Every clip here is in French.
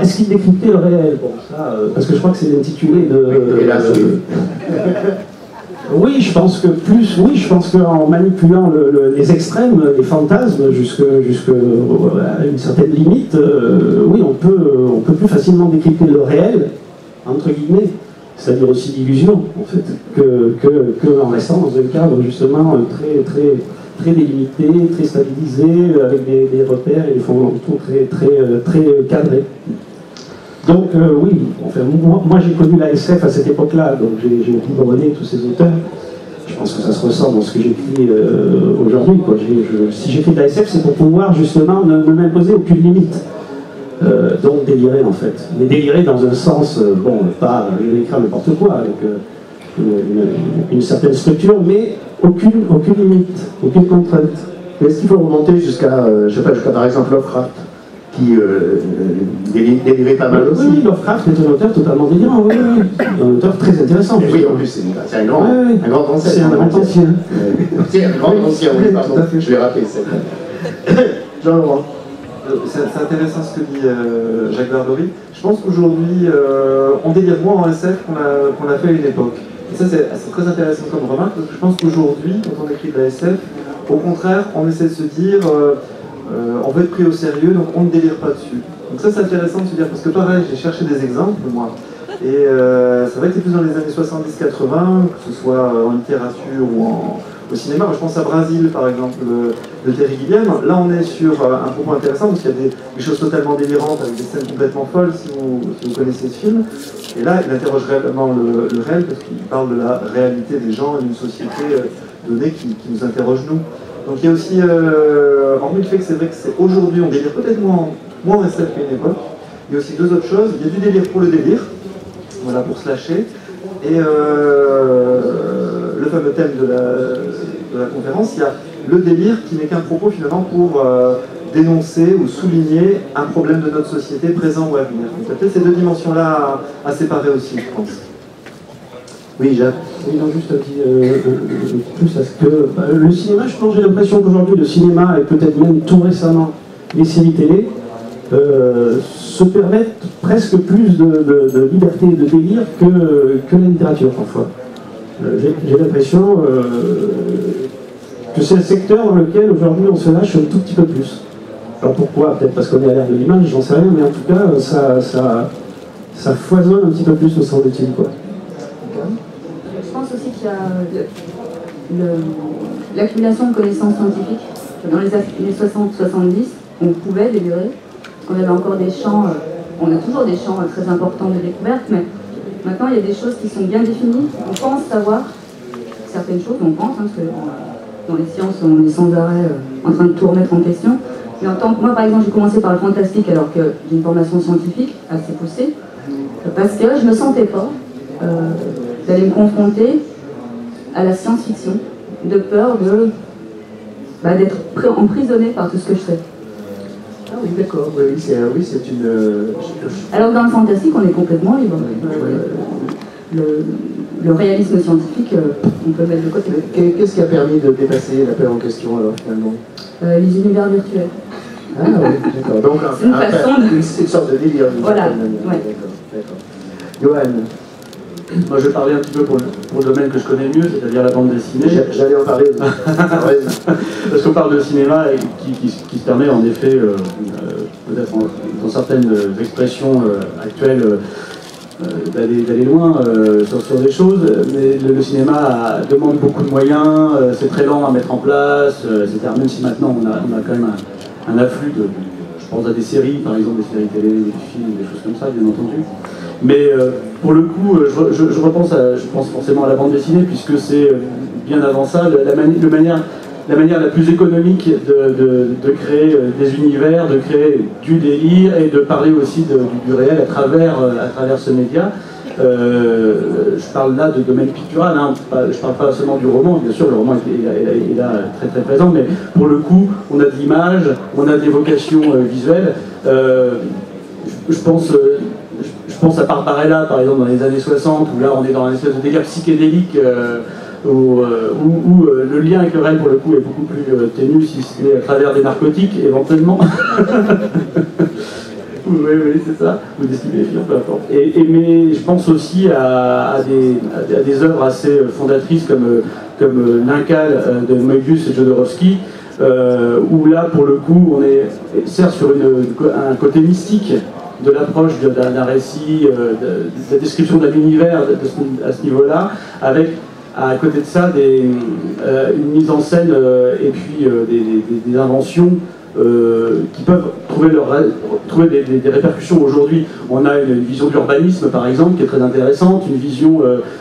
est-ce qu'il décryptait le réel? Bon, ça, parce que je crois que c'est l'intitulé de... Oui, je pense qu'en manipulant les extrêmes, les fantasmes, jusqu'à une certaine limite, oui, on peut plus facilement décrypter le réel, entre guillemets, c'est-à-dire aussi l'illusion, en fait, que en restant dans un cadre justement très délimité, très stabilisé, avec des repères et des fondamentaux très cadrés. Donc oui, enfin, moi j'ai connu la SF à cette époque-là, donc j'ai libré tous ces auteurs. Je pense que ça se ressent dans ce que j'écris aujourd'hui. Si j'écris de la SF, c'est pour pouvoir justement ne m'imposer aucune limite. Donc délirer en fait. Mais délirer dans un sens, bon, pas je vais écrire n'importe quoi, avec une certaine structure, mais aucune limite, aucune contrainte. Est-ce qu'il faut remonter jusqu'à, je sais pas, jusqu'à par exemple Lovecraft, qui délirait pas mal aussi? Oui, Lovecraft est un auteur totalement délirant, oui. Un auteur très intéressant. Oui, en plus, c'est un grand ancien. C'est un grand ancien. C'est un grand ancien, oui, pardon. Je l'ai raté, c'est Jean-Laurent. C'est intéressant ce que dit Jacques Bardory. Je pense qu'aujourd'hui, on délire moins en SF qu'on l'a fait à une époque. Et ça, c'est très intéressant comme remarque, parce que je pense qu'aujourd'hui, quand on écrit de la SF, au contraire, on essaie de se dire, on veut être pris au sérieux, donc on ne délire pas dessus. Donc ça, c'est intéressant de se dire, parce que pareil, j'ai cherché des exemples, moi. Et c'est vrai que c'est plus dans les années 70-80, que ce soit en littérature ou au cinéma. Je pense à Brasil, par exemple, de Terry Gilliam. Là, on est sur un propos intéressant, parce qu'il y a des choses totalement délirantes, avec des scènes complètement folles, si vous connaissez ce film. Et là, il interroge réellement le réel, parce qu'il parle de la réalité des gens, d'une société donnée qui nous interroge, nous. Donc il y a aussi, hormis le fait que c'est vrai que c'est aujourd'hui, on délire peut-être moins SF qu'à une époque, il y a aussi deux autres choses. Il y a du délire pour le délire, voilà, pour se lâcher, et le fameux thème de la conférence, il y a le délire qui n'est qu'un propos finalement pour dénoncer ou souligner un problème de notre société présent ou à venir. Donc il y a peut-être ces deux dimensions-là à séparer aussi, je pense. Oui, Jacques. Oui, non, juste un petit plus à ce que le cinéma, je pense, j'ai l'impression qu'aujourd'hui le cinéma et peut-être même tout récemment les séries télé se permettent presque plus de liberté et de délire que la littérature parfois. J'ai l'impression que c'est un secteur dans lequel aujourd'hui on se lâche un tout petit peu plus. Alors pourquoi? Peut-être parce qu'on est à l'ère de l'image, j'en sais rien, mais en tout cas ça foisonne un petit peu plus, me semble-t-il, quoi. Je pense aussi qu'il y a l'accumulation de connaissances scientifiques. Dans les années 60-70, on pouvait délirer. On avait encore des champs, on a toujours des champs très importants de découverte, mais maintenant il y a des choses qui sont bien définies. On pense savoir certaines choses, on pense, parce que dans les sciences, on est sans arrêt en train de tout remettre en question. Mais en tant que moi, par exemple, j'ai commencé par le fantastique alors que j'ai une formation scientifique assez poussée, parce que je ne me sentais pas d'aller me confronter à la science-fiction, de peur d'être emprisonné par tout ce que je fais. Ah oui, d'accord, oui, c'est une... Alors dans le fantastique, on est complètement libre. Le réalisme scientifique, on peut mettre de côté. Qu'est-ce qui a permis de dépasser l'appel en question, alors, finalement? Les univers virtuels. Ah oui, d'accord. Donc, une sorte de délire. Voilà, ouais. D'accord. Johan. Moi, je vais parler un petit peu pour le domaine que je connais mieux, c'est-à-dire la bande dessinée. J'allais en parler. Parce qu'on parle de cinéma et qui se permet en effet, peut-être dans certaines expressions actuelles, d'aller loin sur des choses, mais le cinéma demande beaucoup de moyens, c'est très lent à mettre en place, etc. Même si maintenant on a quand même un afflux je pense à des séries, par exemple des séries télé, des films, des choses comme ça, bien entendu. Mais pour le coup, je pense forcément à la bande dessinée, puisque c'est bien avant ça la manière la plus économique de créer des univers, de créer du délire et de parler aussi du réel à travers ce média. Je parle là de domaine pictural, hein. Je parle pas seulement du roman, bien sûr le roman est là très très présent, mais pour le coup on a de l'image, on a de l'évocation visuelle. Je pense à Barbarella par exemple dans les années 60, où là on est dans un espèce de délire psychédélique où le lien avec le réel pour le coup est beaucoup plus ténu, si ce n'est à travers des narcotiques éventuellement. Oui, c'est ça. Ou des stupéfiants, peu importe. Mais je pense aussi à des œuvres assez fondatrices comme l'Incal de Moebius et Jodorowsky, où là, pour le coup, on est certes sur un côté mystique de l'approche d'un récit, de la description d'un univers à ce niveau-là, avec à côté de ça une mise en scène et puis des inventions qui peuvent trouver des répercussions aujourd'hui. On a une vision d'urbanisme, par exemple, qui est très intéressante, une vision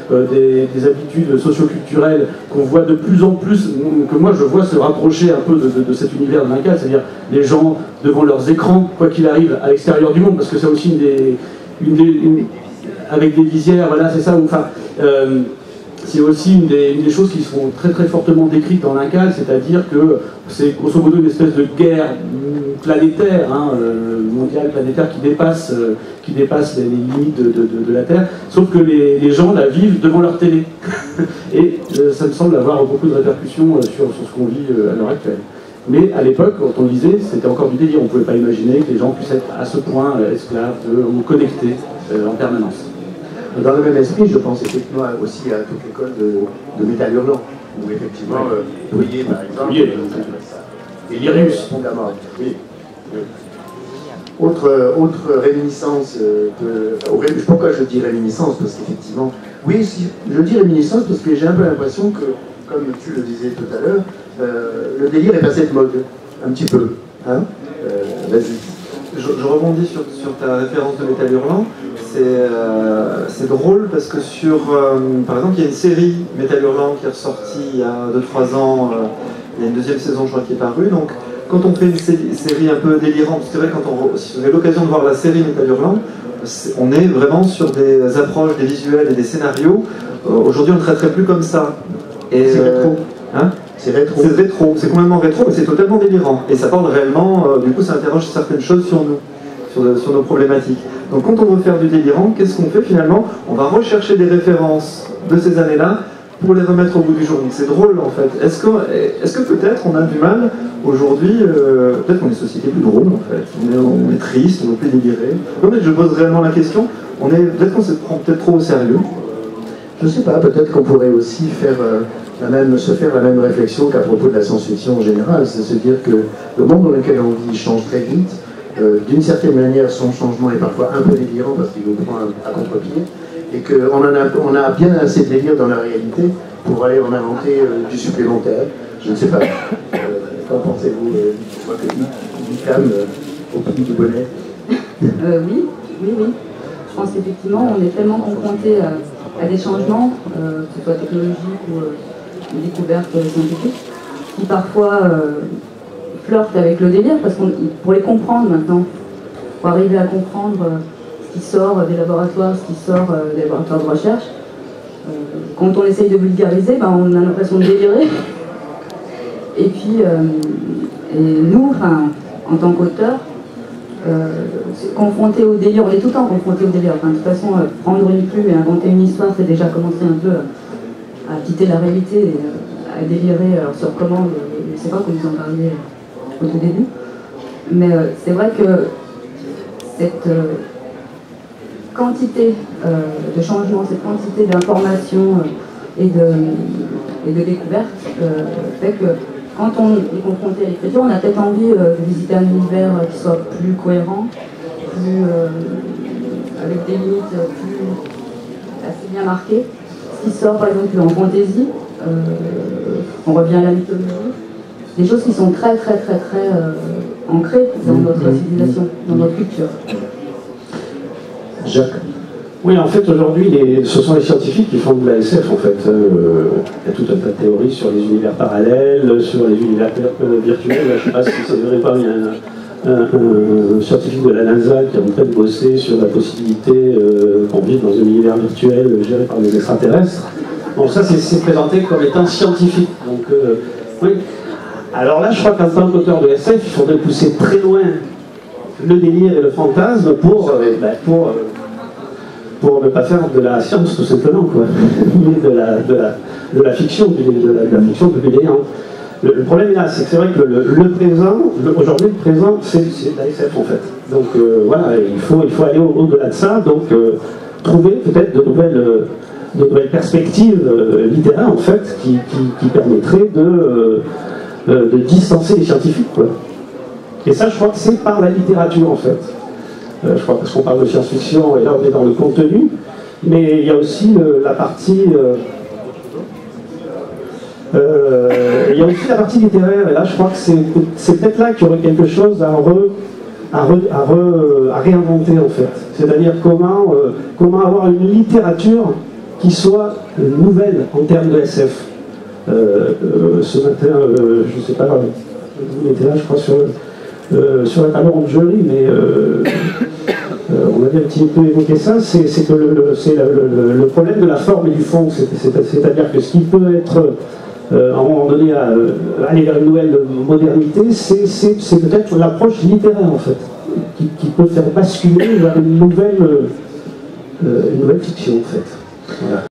des habitudes socio-culturelles qu'on voit de plus en plus, que moi je vois se rapprocher un peu de cet univers de l'Incal, c'est-à-dire les gens devant leurs écrans, quoi qu'il arrive, à l'extérieur du monde, parce que c'est aussi avec des visières, voilà, c'est ça, enfin... c'est aussi une des choses qui sont très très fortement décrites dans l'Incal, c'est-à-dire que c'est grosso modo une espèce de guerre planétaire, mondiale, planétaire, qui dépasse les limites de la Terre, sauf que les gens la vivent devant leur télé. Et ça me semble avoir beaucoup de répercussions sur ce qu'on vit à l'heure actuelle. Mais à l'époque, quand on lisait, c'était encore du délire. On ne pouvait pas imaginer que les gens puissent être à ce point esclaves ou connectés en permanence. Dans le même esprit, je pense effectivement aussi à toute l'école de Métal Hurlant, où effectivement, Bruyé, par exemple, Delirius. Oui. Autre réminiscence, pourquoi je dis réminiscence? Parce qu'effectivement, oui, je dis réminiscence parce que j'ai un peu l'impression que, comme tu le disais tout à l'heure, le délire est passé de mode, un petit peu. Hein vas-y. Je rebondis sur ta référence de Métal Hurlant. C'est drôle parce que par exemple, il y a une série Métal Hurlant qui est ressortie il y a 2-3 ans, il y a une deuxième saison je crois qui est parue, donc quand on fait une série un peu délirante, c'est vrai si vous avez l'occasion de voir la série Métal Hurlant, on est vraiment sur des approches, des visuels et des scénarios, aujourd'hui on ne traiterait plus comme ça. C'est rétro. Hein, c'est rétro, c'est complètement rétro, mais c'est totalement délirant, et ça parle réellement, du coup ça interroge certaines choses sur nous, sur nos problématiques. Donc quand on veut faire du délirant, qu'est-ce qu'on fait finalement? On va rechercher des références de ces années-là pour les remettre au bout du jour. Donc c'est drôle en fait. Est-ce que peut-être on a du mal aujourd'hui, peut-être qu'on est une société plus drôle en fait, on est triste, on ne veut plus délirer. Non mais je pose réellement la question, peut-être qu'on se prend peut-être trop au sérieux. Je ne sais pas, peut-être qu'on pourrait aussi se faire la même réflexion qu'à propos de la science-fiction en général, c'est se dire que le monde dans lequel on vit change très vite. D'une certaine manière, son changement est parfois un peu délirant parce qu'il nous prend à contre-pied, et qu'on a bien assez de délire dans la réalité pour aller en inventer du supplémentaire. Je ne sais pas. Qu'en pensez-vous? Je vois que Nicam, au pied du bonnet. Oui. Je pense qu'effectivement, on est tellement confronté à des changements, que ce soit technologiques ou découvertes scientifiques, qui parfois flirtent avec le délire, parce qu'on pour les comprendre maintenant, pour arriver à comprendre ce qui sort des laboratoires, ce qui sort des laboratoires de recherche, quand on essaye de vulgariser, on a l'impression de délirer. Et puis, nous, en tant qu'auteurs, confrontés au délire, on est tout le temps confrontés au délire. De toute façon, prendre une plume et inventer une histoire, c'est déjà commencer un peu à quitter la réalité et à délirer sur commande. Je ne sais pas comment vous en parliez au tout début. Mais c'est vrai que cette quantité de changements, cette quantité d'informations et de découvertes fait que quand on est confronté à l'écriture, on a peut-être envie de visiter un univers qui soit plus cohérent, avec des limites assez bien marquées. Ce qui sort par exemple en fantaisie, on revient à la mythologie, des choses qui sont très très très très ancrées dans notre civilisation, dans notre culture. Jacques. Oui, en fait, aujourd'hui, ce sont les scientifiques qui font de la SF, en fait. Il y a tout un tas de théories sur les univers parallèles, sur les univers virtuels. Je ne sais pas si c'est vrai pas, il y a un scientifique de la NASA qui est en train de bosser sur la possibilité qu'on vive dans un univers virtuel géré par des extraterrestres. Bon, ça, c'est présenté comme étant scientifique. Donc, oui. Alors là, je crois qu'en tant qu'auteur de SF, il faudrait pousser très loin le délire et le fantasme pour ne pas faire de la science, tout simplement, quoi. Mais de la fiction, de la fiction plus délirante. Le problème là, c'est que c'est vrai que le présent, aujourd'hui le présent, c'est de la SF en fait. Donc voilà, il faut aller au-delà de ça, donc trouver peut-être de nouvelles perspectives littéraires en fait qui permettraient de distancer les scientifiques, quoi. Et ça, je crois que c'est par la littérature en fait. Je crois parce qu'on parle de science-fiction et là on est dans le contenu, mais il y a aussi la partie littéraire, et là je crois que c'est peut-être là qu'il y aurait quelque chose à réinventer en fait. C'est-à-dire comment avoir une littérature qui soit nouvelle en termes de SF. Ce matin, je ne sais pas, vous étiez là je crois sur la table ronde jury, mais on avait un petit peu évoqué ça, c'est que le problème de la forme et du fond, c'est-à-dire que ce qui peut être à un moment donné aller vers une nouvelle modernité, c'est peut-être l'approche littéraire en fait, qui peut faire basculer vers une nouvelle fiction en fait. Voilà.